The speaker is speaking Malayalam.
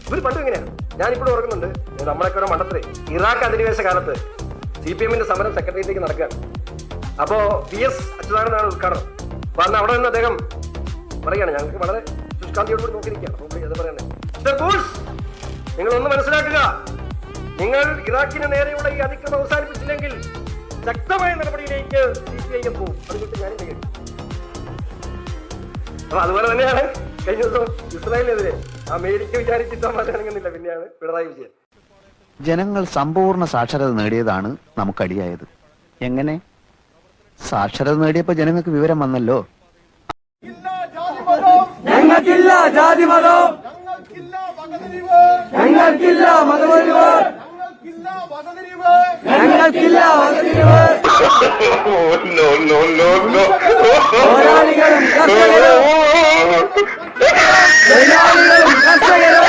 ഇവർ പണ്ടും ഇങ്ങനെയാണ്. ഞാനിപ്പോഴും ഓർക്കുന്നുണ്ട്, നമ്മളൊക്കെ ഒരു മണ്ഡലത്തിൽ ഇറാഖ് അധിനിവേശ കാലത്ത് CPM സമരം സെക്രട്ടേറിയറ്റിലേക്ക് നടക്കുകയാണ്. അപ്പോ PS അച്യുതാനന്ദനാണ് ഉദ്ഘാടനം. അപ്പൊ അന്ന് അവിടെ നിന്ന് അദ്ദേഹം പറയുകയാണ്, ഞങ്ങൾക്ക് വളരെ ശുഷ്കാന്തിയോടുകൂടി നോക്കിയിരിക്കുകയാണ്. പറയുന്നത്, നിങ്ങളൊന്ന് മനസ്സിലാക്കുക, നിങ്ങൾ ഇറാഖിന് നേരെയുള്ള ഈ അതിക്രമം അവസാനിപ്പിച്ചില്ലെങ്കിൽ ശക്തമായ നടപടിയിലേക്ക് CPIM പോകും. അതുകൊണ്ട് ഞാനും ചെയ്യും. അപ്പൊ അതുപോലെ തന്നെയാണ് കഴിഞ്ഞ ദിവസം ഇസ്രായേലിനെതിരെ അമേരിക്ക വിചാരിച്ചിട്ട് മലയാളങ്ങുന്നില്ല. പിന്നെയാണ് പിണറായി വിജയൻ. ജനങ്ങൾ സമ്പൂർണ്ണ സാക്ഷരത നേടിയതാണ് നമുക്കടിയായത്. എങ്ങനെ? സാക്ഷരത നേടിയപ്പോ ജനങ്ങൾക്ക് വിവരം വന്നല്ലോ. ഞങ്ങൾക്കില്ല ജാതിമതം, ഞങ്ങൾക്കില്ല മതപരിവ്, ഞങ്ങൾക്കില്ല വകതിരിവ്. പോരാളികളും കർഷകരും, തൊഴിലാളികളും കർഷകരും